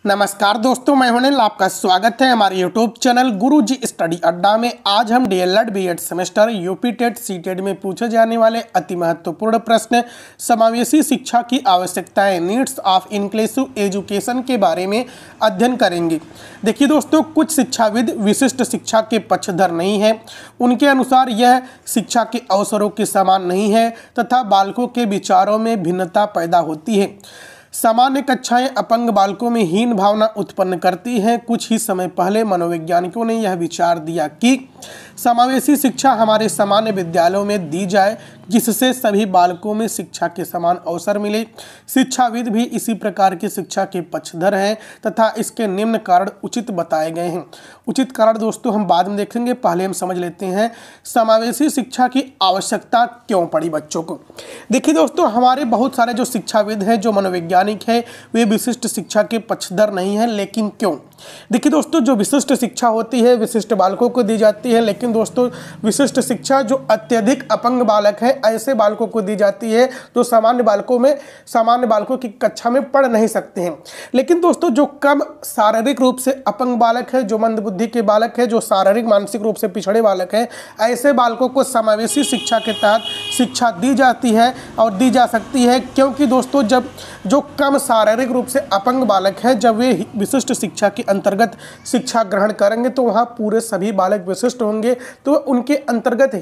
नमस्कार दोस्तों, मैं अनिल, आपका स्वागत है हमारे YouTube चैनल गुरुजी स्टडी अड्डा में। आज हम DElEd BEd semester UP TET CTET में पूछे जाने वाले अति महत्वपूर्ण प्रश्न समावेशी शिक्षा की आवश्यकताएं, नीड्स ऑफ इंक्लूसिव एजुकेशन के बारे में अध्ययन करेंगे। देखिए दोस्तों, कुछ शिक्षाविद विशिष्ट शिक्षा के पक्षधर नहीं है। उनके अनुसार यह शिक्षा के अवसरों के समान नहीं है तथा बालकों के विचारों में भिन्नता पैदा होती है। सामान्य कक्षाएं अपंग बालकों में हीन भावना उत्पन्न करती हैं। कुछ ही समय पहले मनोवैज्ञानिकों ने यह विचार दिया कि समावेशी शिक्षा हमारे सामान्य विद्यालयों में दी जाए, जिससे सभी बालकों में शिक्षा के समान अवसर मिले। शिक्षाविद भी इसी प्रकार की शिक्षा के पक्षधर हैं तथा इसके निम्न कारण उचित बताए गए हैं। उचित कारण दोस्तों हम बाद में देखेंगे, पहले हम समझ लेते हैं समावेशी शिक्षा की आवश्यकता क्यों पड़ी बच्चों को। देखिए दोस्तों, हमारे बहुत सारे जो शिक्षाविद हैं, जो मनोवैज्ञानिक है, वे विशिष्ट शिक्षा के पक्षधर नहीं हैं। लेकिन क्यों? देखिए दोस्तों, जो विशिष्ट शिक्षा होती है विशिष्ट बालकों को दी जाती है, लेकिन दोस्तों विशिष्ट शिक्षा जो अत्यधिक अपंग बालक है ऐसे बालकों को दी जाती है जो सामान्य बालकों की कक्षा में पढ़ नहीं सकते हैं। लेकिन दोस्तों जो कम शारीरिक रूप से अपंग बालक है, जो मंदबुद्धि के बालक है, जो शारीरिक मानसिक रूप से पिछड़े बालक है, ऐसे बालकों को समावेशी शिक्षा के तहत शिक्षा दी जाती है और दी जा सकती है। क्योंकि दोस्तों जब जो कम शारीरिक रूप से अपंग बालक है, जब वे विशिष्ट शिक्षा के अंतर्गत शिक्षा ग्रहण करेंगे तो वहाँ पूरे सभी बालक विशिष्ट होंगे। तो उनके अंतर्गत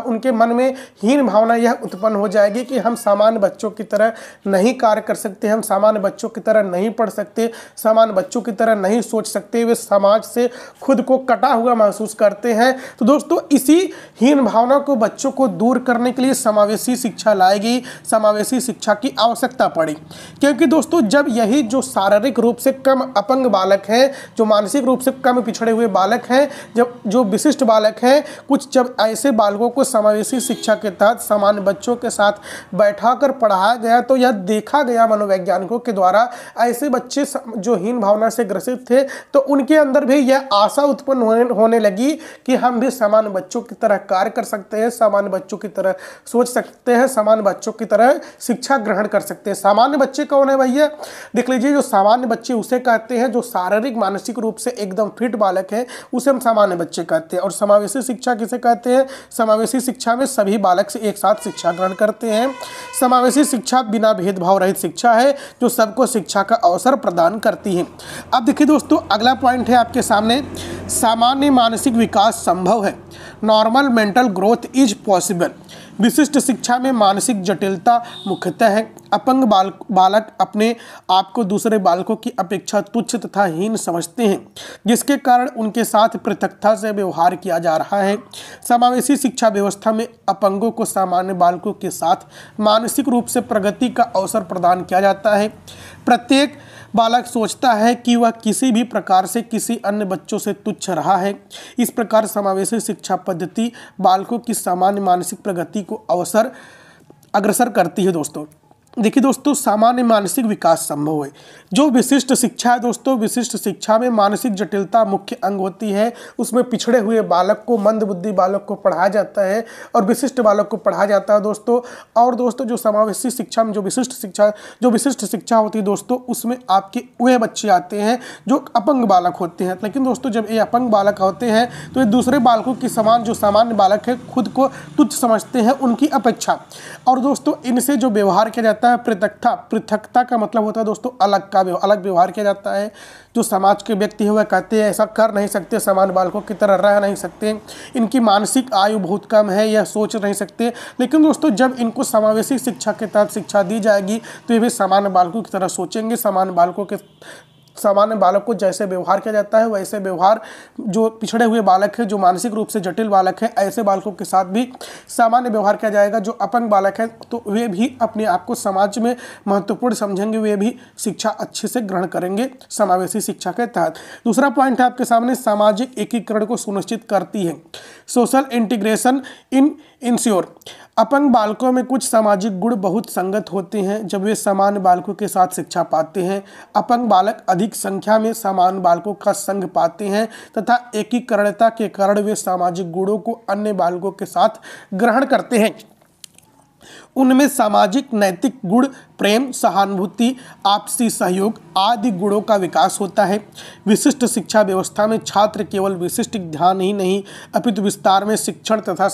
उनके मन में हीन भावना यह उत्पन्न हो जाएगी कि हम सामान्य बच्चों की तरह नहीं कार्य कर सकते, हम सामान्य बच्चों की तरह नहीं पढ़ सकते, सामान्य बच्चों की तरह नहीं सोच सकते। वे समाज से खुद को कटा हुआ महसूस करते हैं। तो दोस्तों इसी हीन भावना को बच्चों को दूर करने के लिए समावेशी शिक्षा लाई गई, समावेशी शिक्षा की आवश्यकता पड़ी। क्योंकि दोस्तों जब यही जो शारीरिक रूप से कम अपंग बालक हैं, जो मानसिक रूप से कम पिछड़े हुए बालक हैं, जब जो विशिष्ट बालक हैं, जब ऐसे बालकों को समावेशी शिक्षा के तहत सामान्य बच्चों के साथ बैठाकर पढ़ाया गया तो यह देखा गया मनोवैज्ञानिकों के द्वारा ऐसे बच्चे जो हीन भावना से ग्रसित थे तो उनके अंदर भी यह आशा उत्पन्न होने लगी कि हम भी सामान्य बच्चों की तरह कार्य कर सकते हैं, सामान्य बच्चों की तरह सोच सकते हैं, सामान्य बच्चों की तरह शिक्षा ग्रहण कर सकते हैं। सामान्य बच्चे कौन है भैया? देख लीजिए, जो सामान्य बच्चे उसे कहते हैं जो शारीरिक मानसिक रूप से एकदम फिट बालक है, उसे हम सामान्य बच्चे कहते हैं। और समावेशी शिक्षा किसे कहते हैं? समावेशी शिक्षा में सभी बालक से एक साथ शिक्षा ग्रहण करते हैं। समावेशी शिक्षा बिना भेदभाव रहित शिक्षा है जो सबको शिक्षा का अवसर प्रदान करती है। अब देखिए दोस्तों, अगला पॉइंट है आपके सामने, सामान्य मानसिक विकास संभव है, normal mental growth is possible. विशिष्ट शिक्षा में मानसिक जटिलता मुख्यतः है। अपंग बालक अपने आप को दूसरे बालकों की अपेक्षा तुच्छ तथा हीन समझते हैं, जिसके कारण उनके साथ पृथकता से व्यवहार किया जा रहा है। समावेशी शिक्षा व्यवस्था में अपंगों को सामान्य बालकों के साथ मानसिक रूप से प्रगति का अवसर प्रदान किया जाता है। प्रत्येक बालक सोचता है कि वह किसी भी प्रकार से किसी अन्य बच्चों से तुच्छ रहा है। इस प्रकार समावेशी शिक्षा पद्धति बालकों की सामान्य मानसिक प्रगति को अग्रसर करती है। दोस्तों देखिए दोस्तों, सामान्य मानसिक विकास संभव है। जो विशिष्ट शिक्षा है दोस्तों, विशिष्ट शिक्षा में मानसिक जटिलता मुख्य अंग होती है। उसमें पिछड़े हुए बालक को, मंदबुद्धि बालक को पढ़ाया जाता है और विशिष्ट बालक को पढ़ाया जाता है दोस्तों। और दोस्तों जो समावेशी शिक्षा में जो विशिष्ट शिक्षा होती है दोस्तों, उसमें आपके वे बच्चे आते हैं जो अपंग बालक होते हैं। लेकिन दोस्तों जब ये अपंग बालक होते हैं तो ये दूसरे बालकों के समान, जो सामान्य बालक है, खुद को तुच्छ समझते हैं उनकी अपेक्षा। और दोस्तों इनसे जो व्यवहार किया जाता है पृथकता का मतलब होता है दोस्तों अलग व्यवहार किया जाता है। जो समाज के व्यक्ति है वह कहते हैं ऐसा कर नहीं सकते, सामान्य बालकों की तरह रह नहीं सकते, इनकी मानसिक आयु बहुत कम है, यह सोच नहीं सकते। लेकिन दोस्तों जब इनको समावेशी शिक्षा के तहत शिक्षा दी जाएगी तो ये भी सामान्य बालकों की तरह सोचेंगे। सामान्य बालक को जैसे व्यवहार किया जाता है वैसे व्यवहार जो पिछड़े हुए बालक है, जो मानसिक रूप से जटिल बालक है, ऐसे बालकों के साथ भी सामान्य व्यवहार किया जाएगा। जो अपंग बालक है तो वे भी अपने आप को समाज में महत्वपूर्ण समझेंगे, वे भी शिक्षा अच्छे से ग्रहण करेंगे समावेशी शिक्षा के तहत। दूसरा पॉइंट है आपके सामने, सामाजिक एकीकरण को सुनिश्चित करती है, सोशल इंटीग्रेशन इंश्योर। अपंग बालकों में कुछ सामाजिक गुण बहुत संगत होते हैं जब वे सामान्य बालकों के साथ शिक्षा पाते हैं। अपंग बालक अधिक संख्या में सामान्य बालकों का संग पाते हैं तथा एकीकरणता के कारण वे सामाजिक गुणों को अन्य बालकों के साथ ग्रहण करते हैं। उनमें सामाजिक नैतिक गुण, प्रेम, सहानुभूति, आपसी सहयोग आदि गुणों का विकास होता है। विशिष्ट शिक्षा व्यवस्था में छात्र केवल विशिष्ट ध्यान ही नहीं अपितु विस्तार में शिक्षण तथा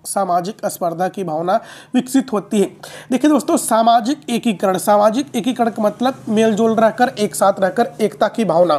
सामाजिक स्पर्धा की भावना विकसित होती है। देखिए दोस्तों, सामाजिक एकीकरण का मतलब मेलजोल रहकर, एक साथ रहकर, एकता की भावना।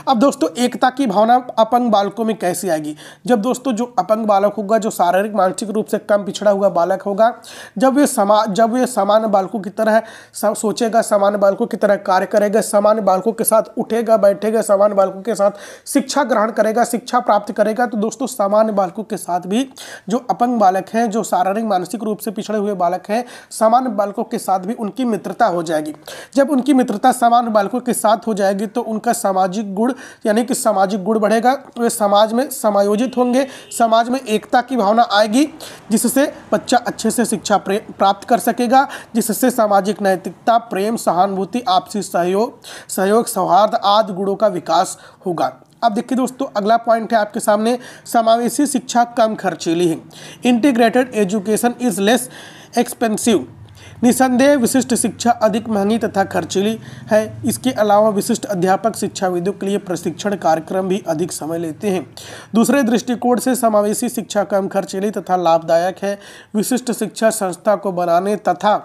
अब दोस्तों, एकता की भावना अपंग बालकों में कैसे आएगी? जब दोस्तों जो अपंग बालक होगा, जो शारीरिक मानसिक रूप से कम पिछड़ा हुआ बालक होगा, जब वे सामान्य बालकों की तरह सोचेगा, सामान्य बालकों की तरह कार्य करेगा, सामान्य बालकों के साथ उठेगा बैठेगा, सामान्य बालकों के साथ शिक्षा ग्रहण करेगा, शिक्षा प्राप्त करेगा, तो दोस्तों सामान्य बालकों के साथ भी जो अपंग बालक हैं, जो शारीरिक मानसिक रूप से पिछड़े हुए बालक हैं, सामान्य बालकों के साथ भी उनकी मित्रता हो जाएगी। जब उनकी मित्रता सामान्य बालकों के साथ हो जाएगी तो उनका सामाजिक गुण यानी कि सामाजिक गुण बढ़ेगा, वे समाज में समायोजित होंगे, समाज में एकता की भावना आएगी, जिससे बच्चा अच्छे से शिक्षा प्राप्त कर सकेगा, जिससे सामाजिक नैतिकता, प्रेम, सहानुभूति, आपसी सहयोग, सौहार्द आदि गुणों का विकास होगा। अब देखिए दोस्तों, अगला पॉइंट है आपके सामने, समावेशी शिक्षा कम खर्चीली है। Integrated education is less expensive. निसंदेह विशिष्ट शिक्षा अधिक महंगी तथा खर्चीली है। इसके अलावा विशिष्ट अध्यापक शिक्षाविदों के लिए प्रशिक्षण कार्यक्रम भी अधिक समय लेते हैं। दूसरे दृष्टिकोण से समावेशी शिक्षा कम खर्चीली तथा लाभदायक है। विशिष्ट शिक्षा संस्था को बनाने तथा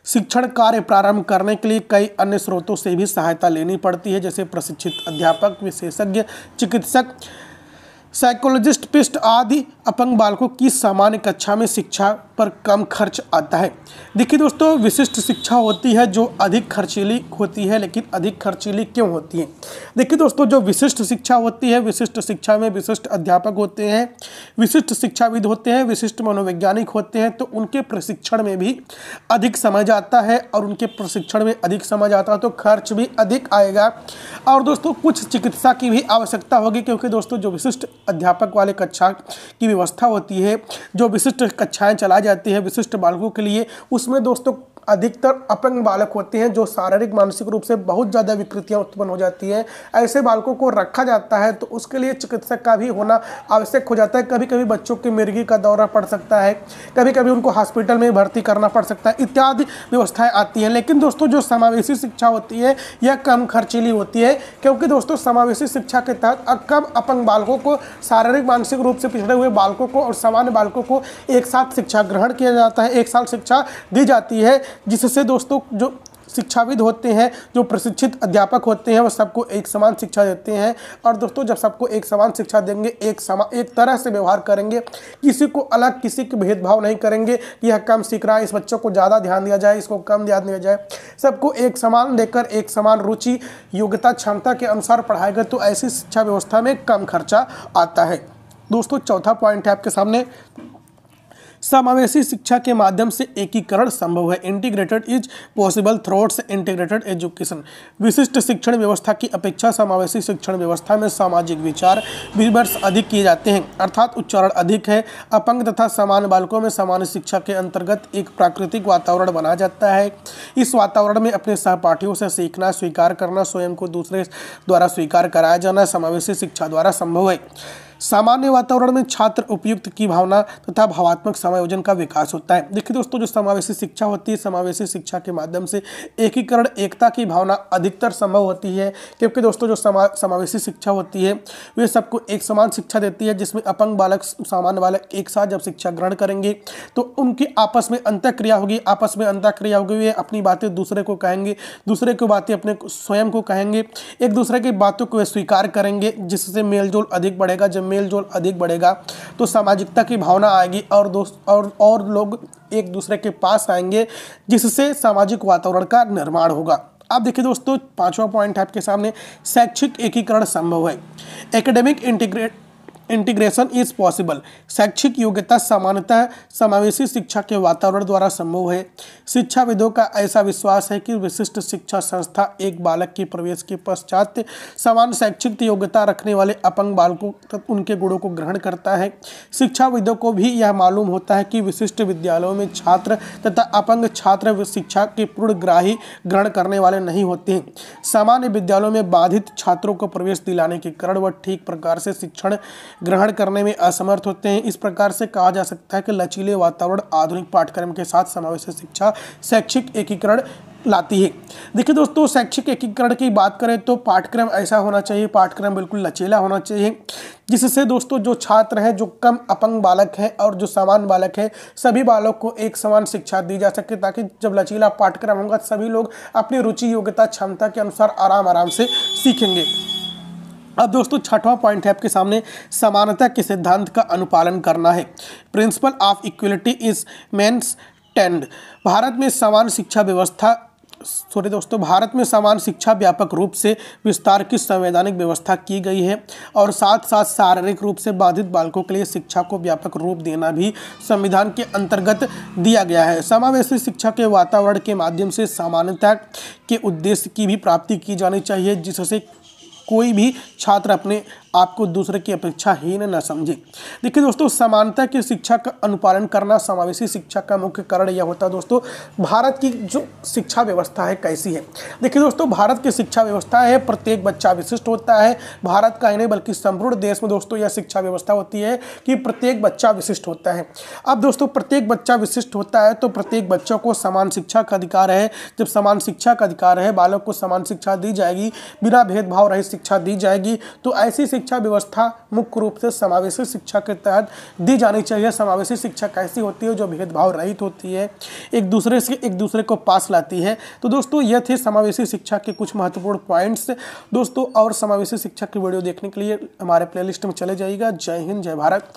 शिक्षण कार्य प्रारंभ करने के लिए कई अन्य स्रोतों से भी सहायता लेनी पड़ती है, जैसे प्रशिक्षित अध्यापक, विशेषज्ञ चिकित्सक, साइकोलॉजिस्ट, पिस्ट आदि। अपंग बालकों की सामान्य कक्षा में शिक्षा पर कम खर्च आता है। देखिए दोस्तों, विशिष्ट शिक्षा होती है जो अधिक खर्चीली होती है, लेकिन अधिक खर्चीली क्यों होती है? देखिए दोस्तों, जो विशिष्ट शिक्षा होती है, विशिष्ट शिक्षा में विशिष्ट अध्यापक होते हैं, विशिष्ट शिक्षाविद होते हैं, विशिष्ट मनोवैज्ञानिक होते हैं, तो उनके प्रशिक्षण में भी अधिक समय जाता है, और उनके प्रशिक्षण में अधिक समय जाता है तो खर्च भी अधिक आएगा। और दोस्तों, कुछ चिकित्सा की भी आवश्यकता होगी, क्योंकि दोस्तों जो विशिष्ट अध्यापक वाले कक्षा की व्यवस्था होती है, जो विशिष्ट कक्षाएं चलाई जाती है विशिष्ट बालकों के लिए, उसमें दोस्तों अधिकतर अपंग बालक होते हैं, जो शारीरिक मानसिक रूप से बहुत ज़्यादा विकृतियां उत्पन्न हो जाती हैं। ऐसे बालकों को रखा जाता है तो उसके लिए चिकित्सक का भी होना आवश्यक हो जाता है। कभी कभी बच्चों की मिर्गी का दौरा पड़ सकता है, कभी कभी उनको हॉस्पिटल में भर्ती करना पड़ सकता है, इत्यादि व्यवस्थाएं आती हैं। लेकिन दोस्तों, जो समावेशी शिक्षा होती है यह कम खर्चीली होती है, क्योंकि दोस्तों समावेशी शिक्षा के तहत कम अपंग बालकों को, शारीरिक मानसिक रूप से पिछड़े हुए बालकों को और सामान्य बालकों को एक साथ शिक्षा ग्रहण किया जाता है, एक साल शिक्षा दी जाती है, जिससे दोस्तों जो शिक्षाविद होते हैं, जो प्रशिक्षित अध्यापक होते हैं, वो सबको एक समान शिक्षा देते हैं। और दोस्तों, जब सबको एक समान शिक्षा देंगे, एक तरह से व्यवहार करेंगे, किसी को अलग, किसी के भेदभाव नहीं करेंगे कि यह कम सीख रहा है, इस बच्चों को ज़्यादा ध्यान दिया जाए, इसको कम ध्यान दिया जाए, सबको एक समान देकर, एक समान रुचि, योग्यता, क्षमता के अनुसार पढ़ाएगा, तो ऐसी शिक्षा व्यवस्था में कम खर्चा आता है। दोस्तों, चौथा पॉइंट है आपके सामने, समावेशी शिक्षा के माध्यम से एकीकरण संभव है। Integrated is possible throughout integrated education. विशिष्ट शिक्षण व्यवस्था की अपेक्षा समावेशी शिक्षण व्यवस्था में सामाजिक विचार विमर्श अधिक किए जाते हैं, अर्थात उच्चारण अधिक है। अपंग तथा सामान्य बालकों में सामान्य शिक्षा के अंतर्गत एक प्राकृतिक वातावरण बनाया जाता है। इस वातावरण में अपने सहपाठियों से सीखना, स्वीकार करना, स्वयं को दूसरे द्वारा स्वीकार कराया जाना समावेशी शिक्षा द्वारा संभव है। सामान्य वातावरण में छात्र उपयुक्त की भावना तथा भावात्मक समायोजन का विकास होता है। देखिए दोस्तों, जो समावेशी शिक्षा होती है, समावेशी शिक्षा के माध्यम से एकीकरण, एकता की भावना अधिकतर संभव होती है, क्योंकि दोस्तों जो समावेशी शिक्षा होती है वे सबको एक समान शिक्षा देती है, जिसमें अपंग बालक, सामान्य बालक एक साथ जब शिक्षा ग्रहण करेंगे तो उनकी आपस में अंतःक्रिया होगी, वे अपनी बातें दूसरे को कहेंगे, दूसरे की बातें अपने स्वयं को कहेंगे, एक दूसरे की बातों को वे स्वीकार करेंगे, जिससे मेलजोल अधिक बढ़ेगा। जब मेलजोल अधिक बढ़ेगा तो सामाजिकता की भावना आएगी और लोग एक दूसरे के पास आएंगे, जिससे सामाजिक वातावरण का निर्माण होगा। अब देखिए दोस्तों, पांचवा पॉइंट है आपके सामने, शैक्षिक एकीकरण संभव है। Academic integration is possible. शैक्षिक योग्यता सामान्यतः समावेशी शिक्षा के वातावरण द्वारा संभव है। शिक्षाविदों का ऐसा विश्वास है कि विशिष्ट शिक्षा संस्था एक बालक के प्रवेश के पश्चात समान शैक्षिक योग्यता रखने वाले अपंग बालकों तक उनके गुणों को ग्रहण करता है। शिक्षाविदों को भी यह मालूम होता है कि विशिष्ट विद्यालयों में छात्र तथा अपंग छात्र शिक्षा के पूर्णग्राही ग्रहण करने वाले नहीं होते हैं। सामान्य विद्यालयों में बाधित छात्रों को प्रवेश दिलाने के कारण वह ठीक प्रकार से शिक्षण ग्रहण करने में असमर्थ होते हैं। इस प्रकार से कहा जा सकता है कि लचीले वातावरण आधुनिक पाठ्यक्रम के साथ समावेशी शिक्षा शैक्षिक एकीकरण लाती है। देखिए दोस्तों, शैक्षिक एकीकरण की बात करें तो पाठ्यक्रम ऐसा होना चाहिए, पाठ्यक्रम बिल्कुल लचीला होना चाहिए, जिससे दोस्तों जो छात्र हैं, जो कम अपंग बालक हैं और जो समान बालक हैं, सभी बालकों को एक समान शिक्षा दी जा सके, ताकि जब लचीला पाठ्यक्रम होगा सभी लोग अपनी रुचि योग्यता क्षमता के अनुसार आराम से सीखेंगे। अब दोस्तों छठवां पॉइंट है आपके सामने, समानता के सिद्धांत का अनुपालन करना है। Principle of equality is maintained. Bharat में समान शिक्षा व्यापक रूप से विस्तार की संवैधानिक व्यवस्था की गई है और साथ साथ शारीरिक रूप से बाधित बालकों के लिए शिक्षा को व्यापक रूप देना भी संविधान के अंतर्गत दिया गया है। समावेशी शिक्षा के वातावरण के माध्यम से समानता के उद्देश्य की भी प्राप्ति की जानी चाहिए, जिससे कोई भी छात्र अपने आप को दूसरे की अपेक्षा हीन न समझे। देखिए दोस्तों, समानता की शिक्षा का अनुपालन करना समावेशी शिक्षा का मुख्य कारण यह होता है। दोस्तों, भारत की जो शिक्षा व्यवस्था है कैसी है? देखिए दोस्तों, भारत की शिक्षा व्यवस्था है प्रत्येक बच्चा विशिष्ट होता है। भारत का ही नहीं बल्कि संपूर्ण देश में दोस्तों यह शिक्षा व्यवस्था होती है कि प्रत्येक बच्चा विशिष्ट होता है। अब दोस्तों प्रत्येक बच्चा विशिष्ट होता है तो प्रत्येक बच्चों को समान शिक्षा का अधिकार है। जब समान शिक्षा का अधिकार है, बालक को समान शिक्षा दी जाएगी, बिना भेदभाव रहित शिक्षा दी जाएगी, तो ऐसी शिक्षा व्यवस्था मुख्य रूप से समावेशी शिक्षा के तहत दी जानी चाहिए। समावेशी शिक्षा कैसी होती है? जो भेदभाव रहित होती है, एक दूसरे को पास लाती है। तो दोस्तों यह थे समावेशी शिक्षा के कुछ महत्वपूर्ण पॉइंट्स। दोस्तों और समावेशी शिक्षा की वीडियो देखने के लिए हमारे प्लेलिस्ट में चले जाइएगा। जय हिंद, जय भारत।